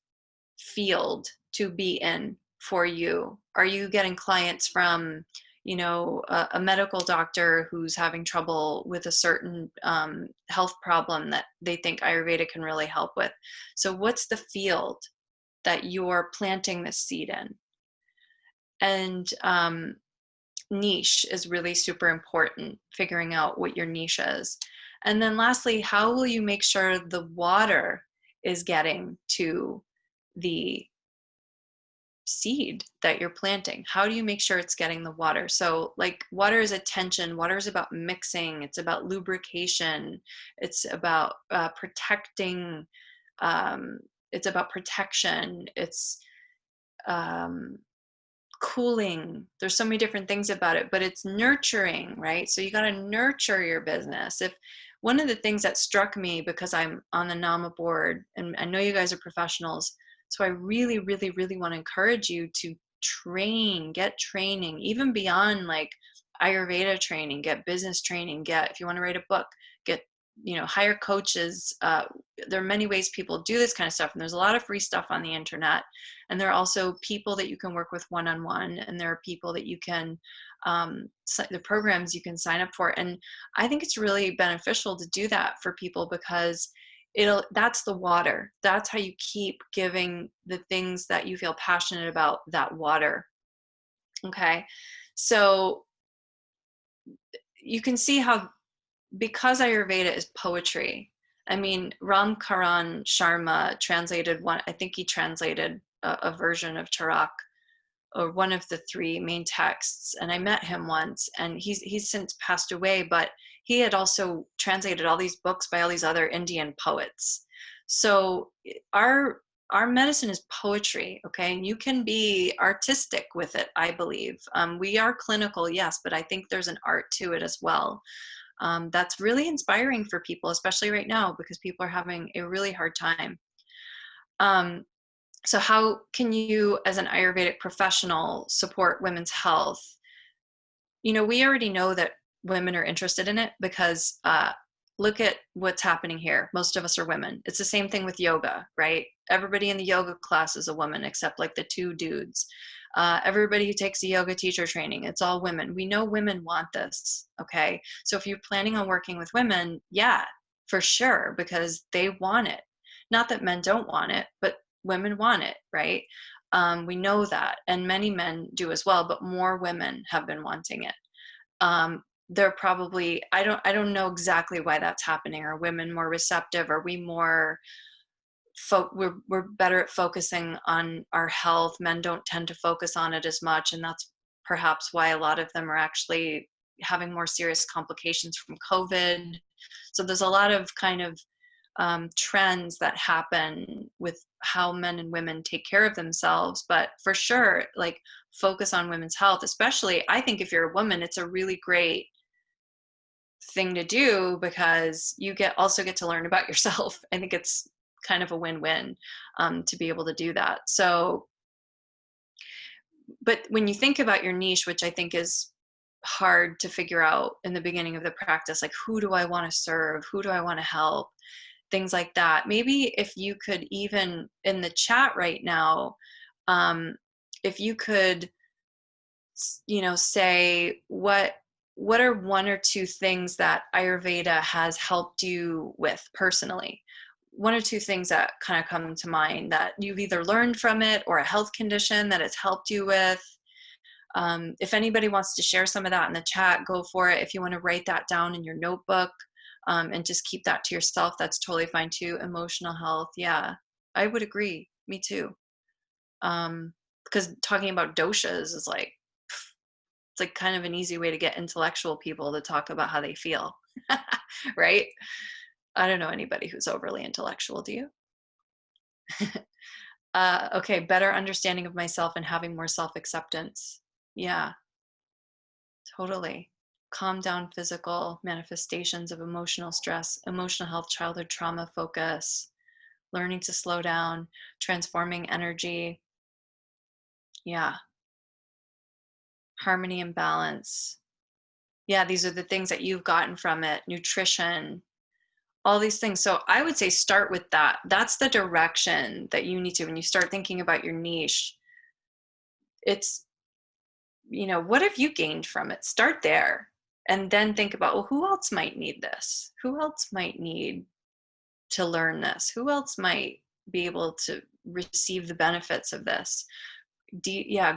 field to be in for you. Are you getting clients from, you know, a medical doctor who's having trouble with a certain health problem that they think Ayurveda can really help with? So what's the field that you're planting this seed in? And niche is really super important, figuring out what your niche is. And then lastly, how will you make sure the water is getting to the seed that you're planting? How do you make sure it's getting the water? So like water is attention, water is about mixing, it's about lubrication, it's about protecting, it's about protection, it's cooling. There's so many different things about it, but it's nurturing, right? So you got to nurture your business. If one of the things that struck me, because I'm on the NAMA board and I know you guys are professionals, so I really, really, really want to encourage you to train, get training, even beyond like Ayurveda training, get business training, if you want to write a book, get, you know, hire coaches. There are many ways people do this kind of stuff. And there's a lot of free stuff on the internet. And there are also people that you can work with one-on-one. And there are people that you can, the programs you can sign up for. And I think it's really beneficial to do that for people because that's the water. That's how you keep giving the things that you feel passionate about that water. Okay. So you can see how, because Ayurveda is poetry, I mean, Ram Karan Sharma translated one, I think he translated a version of Tarak, or one of the three main texts. And I met him once, and he's since passed away, but he had also translated all these books by all these other Indian poets. So our medicine is poetry, okay? And you can be artistic with it, I believe. We are clinical, yes, but I think there's an art to it as well. That's really inspiring for people, especially right now, because people are having a really hard time. So how can you, as an Ayurvedic professional, support women's health? You know, we already know that women are interested in it because look at what's happening here. Most of us are women. It's the same thing with yoga, right? Everybody in the yoga class is a woman, except like the two dudes. Everybody who takes a yoga teacher training, it's all women. We know women want this, okay? So if you're planning on working with women, yeah, for sure, because they want it. Not that men don't want it, but women want it, right? We know that, and many men do as well, but more women have been wanting it. They're probably, I don't know exactly why that's happening. Are women more receptive? Are we more, we're better at focusing on our health? Men don't tend to focus on it as much, and that's perhaps why a lot of them are actually having more serious complications from COVID. So there's a lot of kind of trends that happen with how men and women take care of themselves, but for sure, like, focus on women's health. Especially, I think if you're a woman, it's a really great thing to do because you also get to learn about yourself. I think it's kind of a win-win to be able to do that. So, but when you think about your niche, which I think is hard to figure out in the beginning of the practice, like, who do I want to serve? Who do I want to help? Things like that. Maybe if you could, even in the chat right now, if you could, say what are one or two things that Ayurveda has helped you with personally? One or two things that kind of come to mind that you've either learned from it or a health condition that it's helped you with. If anybody wants to share some of that in the chat, go for it. If you want to write that down in your notebook and just keep that to yourself, that's totally fine too. Emotional health. Yeah, I would agree. Me too. Because talking about doshas is like, it's like kind of an easy way to get intellectual people to talk about how they feel, right? I don't know anybody who's overly intellectual, do you? Okay, better understanding of myself and having more self-acceptance. Yeah, totally. Calm down physical manifestations of emotional stress, emotional health, childhood trauma focus, learning to slow down, transforming energy. Yeah. Harmony and balance. Yeah, these are the things that you've gotten from it. Nutrition, all these things. So I would say start with that. That's the direction that you need to, when you start thinking about your niche. It's, what have you gained from it? Start there. And then think about, well, who else might need this? Who else might need to learn this? Who else might be able to receive the benefits of this?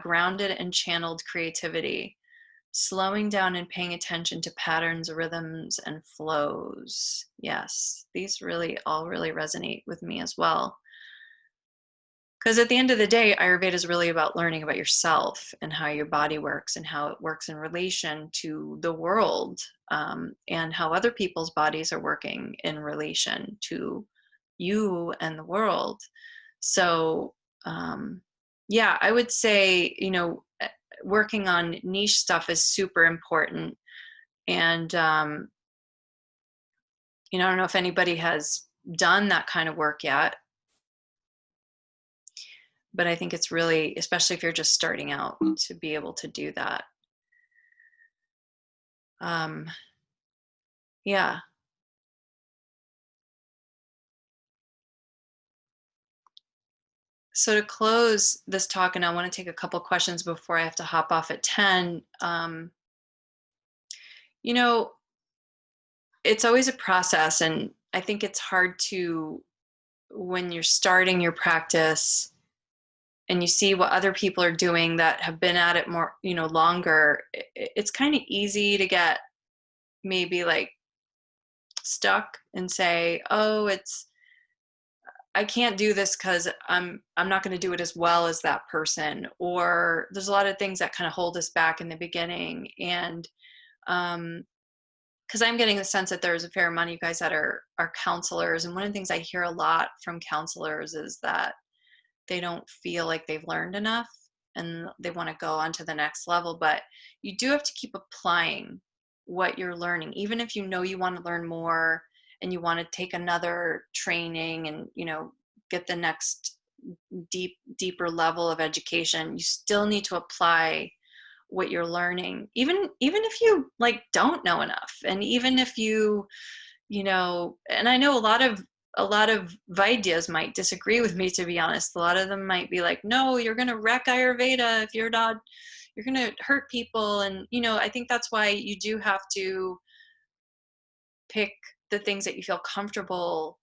Grounded and channeled creativity. Slowing down and paying attention to patterns, rhythms, and flows. Yes, these all really resonate with me as well. Because at the end of the day, Ayurveda is really about learning about yourself and how your body works and how it works in relation to the world, and how other people's bodies are working in relation to you and the world. So, I would say, working on niche stuff is super important. And, I don't know if anybody has done that kind of work yet, but I think it's really, especially if you're just starting out, to be able to do that. Yeah. So to close this talk, and I want to take a couple questions before I have to hop off at 10, it's always a process. And I think it's hard to, when you're starting your practice and you see what other people are doing that have been at it more, longer, it's kind of easy to get maybe like stuck and say, oh, I can't do this because I'm not going to do it as well as that person. Or there's a lot of things that kind of hold us back in the beginning. And because I'm getting the sense that there's a fair amount of you guys that are counselors. And one of the things I hear a lot from counselors is that they don't feel like they've learned enough and they want to go on to the next level. But you do have to keep applying what you're learning, even if you want to learn more and you want to take another training and get the next deeper level of education. You still need to apply what you're learning, even if you don't know enough, and even if you and I know a lot of Vaidyas might disagree with me, to be honest. A lot of them might be like, no, you're going to wreck Ayurveda if you're going to hurt people. And I think that's why you do have to pick the things that you feel comfortable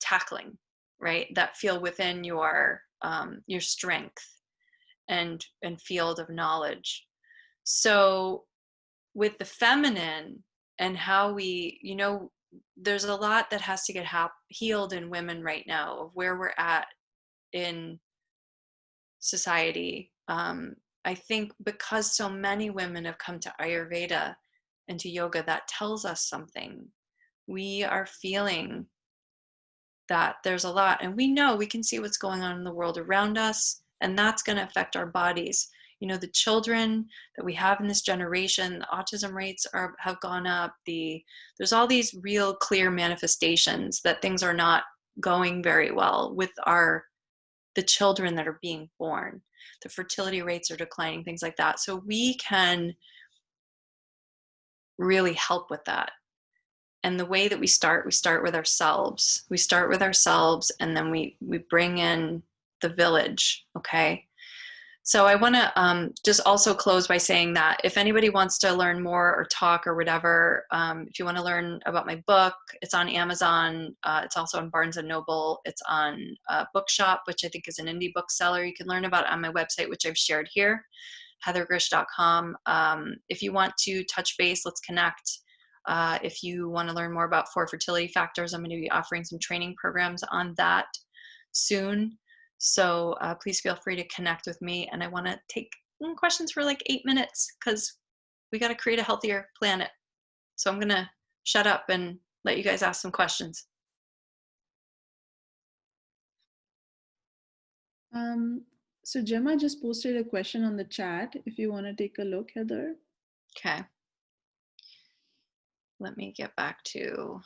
tackling, right? That feel within your strength and field of knowledge. So with the feminine and how we, there's a lot that has to get healed in women right now of where we're at in society. I think because so many women have come to Ayurveda and to yoga, that tells us something. We are feeling that there's a lot, and we can see what's going on in the world around us, and that's going to affect our bodies. The children that we have in this generation, the autism rates have gone up. There's all these real clear manifestations that things are not going very well with the children that are being born. The fertility rates are declining, things like that. So we can really help with that. And the way that we start with ourselves. We start with ourselves, and then we bring in the village, okay? So I want to just also close by saying that if anybody wants to learn more or talk or whatever, if you want to learn about my book, it's on Amazon. It's also on Barnes & Noble. It's on Bookshop, which I think is an indie bookseller. You can learn about it on my website, which I've shared here, heathergrzych.com. If you want to touch base, let's connect. If you want to learn more about 4 fertility factors, I'm going to be offering some training programs on that soon. So please feel free to connect with me. And I want to take questions for like 8 minutes because we got to create a healthier planet. So I'm going to shut up and let you guys ask some questions. So Gemma just posted a question on the chat. If you want to take a look, Heather. Okay. Let me get back to.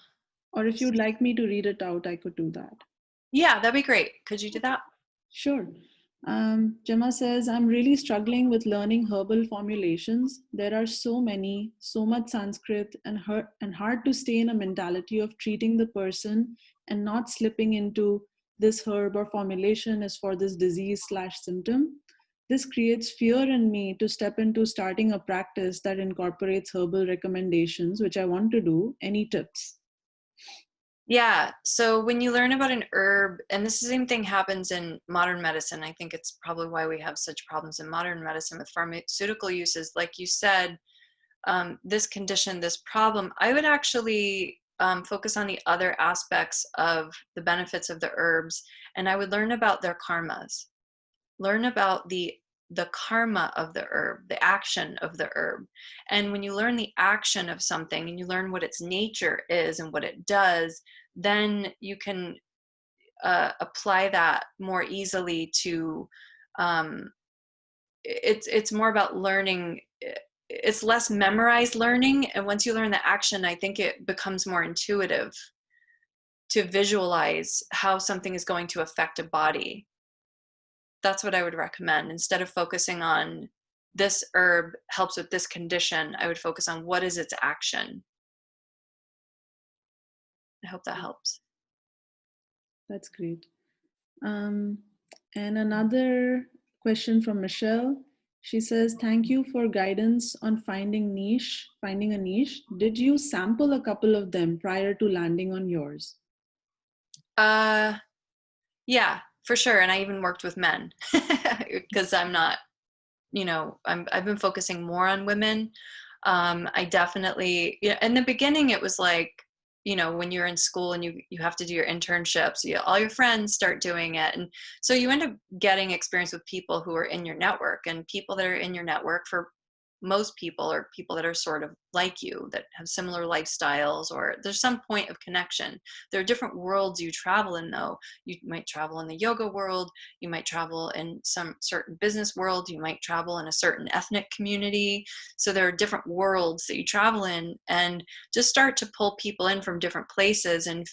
Or if you'd like me to read it out, I could do that. Yeah, that'd be great. Could you do that? Sure. Gemma says, I'm really struggling with learning herbal formulations. There are so many, so much Sanskrit, and hard to stay in a mentality of treating the person and not slipping into this herb or formulation is for this disease/symptom. This creates fear in me to step into starting a practice that incorporates herbal recommendations, which I want to do. Any tips? Yeah, so when you learn about an herb, and this same thing happens in modern medicine, I think it's probably why we have such problems in modern medicine with pharmaceutical uses. Like you said, this condition, this problem, I would actually focus on the other aspects of the benefits of the herbs, and I would learn about their karmas. Learn about the karma of the herb, the action of the herb. And when you learn the action of something and you learn what its nature is and what it does, then you can apply that more easily to, it's more about learning. It's less memorized learning. And once you learn the action, I think it becomes more intuitive to visualize how something is going to affect a body. That's what I would recommend. Instead of focusing on this herb helps with this condition, I would focus on what is its action. I hope that helps. That's great. And another question from Michelle. She says, thank you for guidance on finding a niche. Did you sample a couple of them prior to landing on yours? Yeah, for sure. And I even worked with men because I'm not, I've been focusing more on women. I definitely, in the beginning, it was like, when you're in school and you have to do your internships, all your friends start doing it. And so you end up getting experience with people who are in your network, and people that are in your network for most people are people that are sort of like you, that have similar lifestyles, or there's some point of connection. There are different worlds you travel in, though. You might travel in the yoga world, you might travel in some certain business world, you might travel in a certain ethnic community. So there are different worlds that you travel in, and just start to pull people in from different places and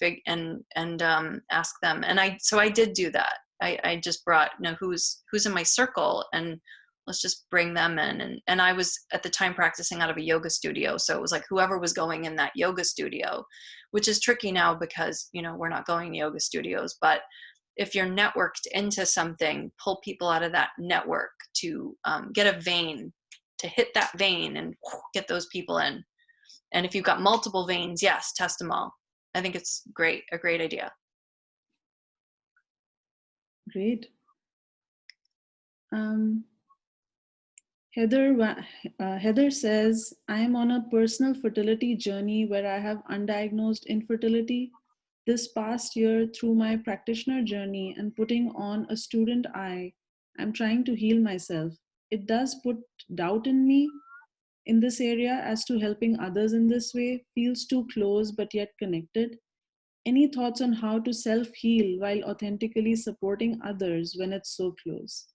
ask them. And I did do that. I just brought, who's in my circle, and let's just bring them in. And I was at the time practicing out of a yoga studio. So it was like whoever was going in that yoga studio, which is tricky now because, we're not going to yoga studios. But if you're networked into something, pull people out of that network to get a vein, to hit that vein and get those people in. And if you've got multiple veins, yes, test them all. I think it's a great idea. Great. Heather says, I am on a personal fertility journey where I have undiagnosed infertility. This past year, through my practitioner journey and putting on a student eye, I'm trying to heal myself. It does put doubt in me in this area as to helping others in this way. Feels too close but yet connected. Any thoughts on how to self-heal while authentically supporting others when it's so close?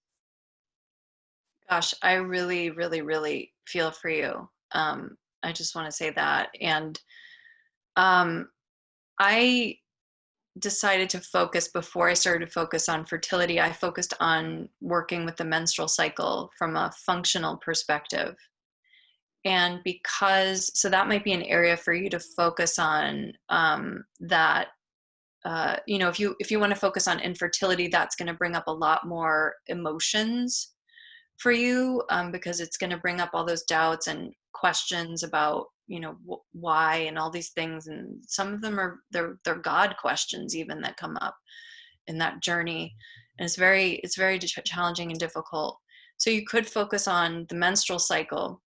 Gosh, I really, really, really feel for you. I just want to say that. And I decided to focus, before I started to focus on fertility, I focused on working with the menstrual cycle from a functional perspective. And so that might be an area for you to focus on, that, if you want to focus on infertility, that's going to bring up a lot more emotions for you, because it's going to bring up all those doubts and questions about, why and all these things. And some of them they're God questions even that come up in that journey. And it's very challenging and difficult. So you could focus on the menstrual cycle,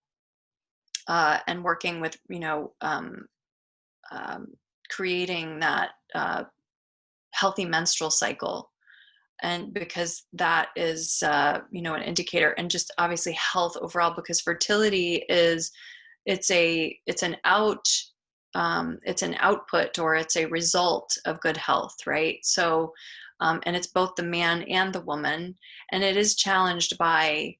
and working with, creating that healthy menstrual cycle. And because that is, an indicator, and just obviously health overall, because fertility it's an output, or it's a result of good health, right? So, and it's both the man and the woman, and it is challenged by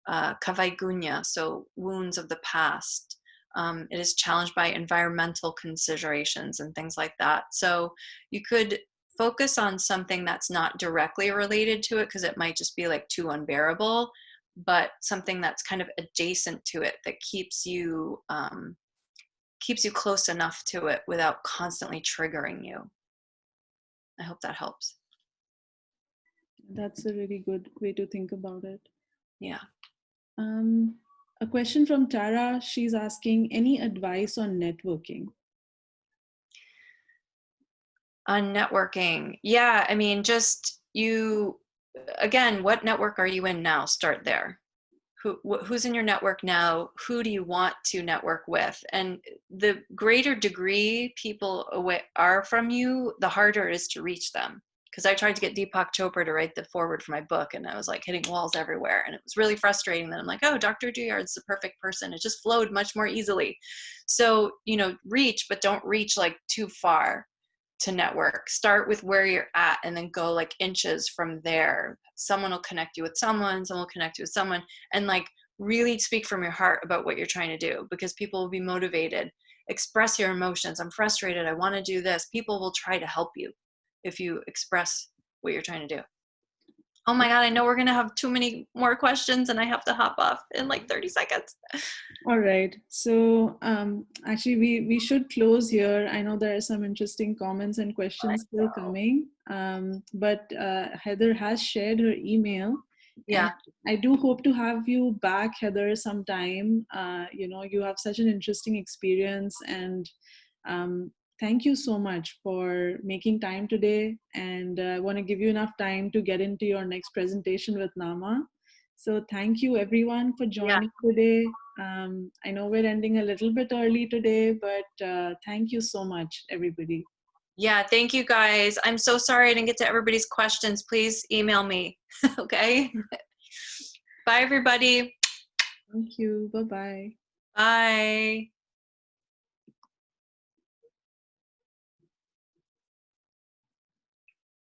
kavaigunya, so wounds of the past. It is challenged by environmental considerations and things like that. So you could focus on something that's not directly related to it, because it might just be like too unbearable, but something that's kind of adjacent to it that keeps you close enough to it without constantly triggering you. I hope that helps. That's a really good way to think about it. Yeah. A question from Tara. She's asking, any advice on networking? On networking. Yeah. I mean, again, what network are you in now? Start there. Who's in your network now? Who do you want to network with? And the greater degree people are from you, the harder it is to reach them. Because I tried to get Deepak Chopra to write the foreword for my book, and I was like hitting walls everywhere. And it was really frustrating. Then I'm like, oh, Dr. Douillard's the perfect person. It just flowed much more easily. So, reach, but don't reach like too far to network. Start with where you're at and then go like inches from there. Someone will connect you with someone will connect you with someone, and like really speak from your heart about what you're trying to do, because people will be motivated. Express your emotions. I'm frustrated. I want to do this. People will try to help you if you express what you're trying to do. Oh my God, I know we're going to have too many more questions and I have to hop off in like 30 seconds. All right. So actually, we should close here. I know there are some interesting comments and questions still coming, but Heather has shared her email. Yeah. I do hope to have you back, Heather, sometime. You have such an interesting experience, and thank you so much for making time today. And I want to give you enough time to get into your next presentation with Nama. So thank you everyone for joining today. I know we're ending a little bit early today, but thank you so much, everybody. Yeah, thank you guys. I'm so sorry I didn't get to everybody's questions. Please email me. Okay. Bye, everybody. Thank you. Bye-bye. Bye.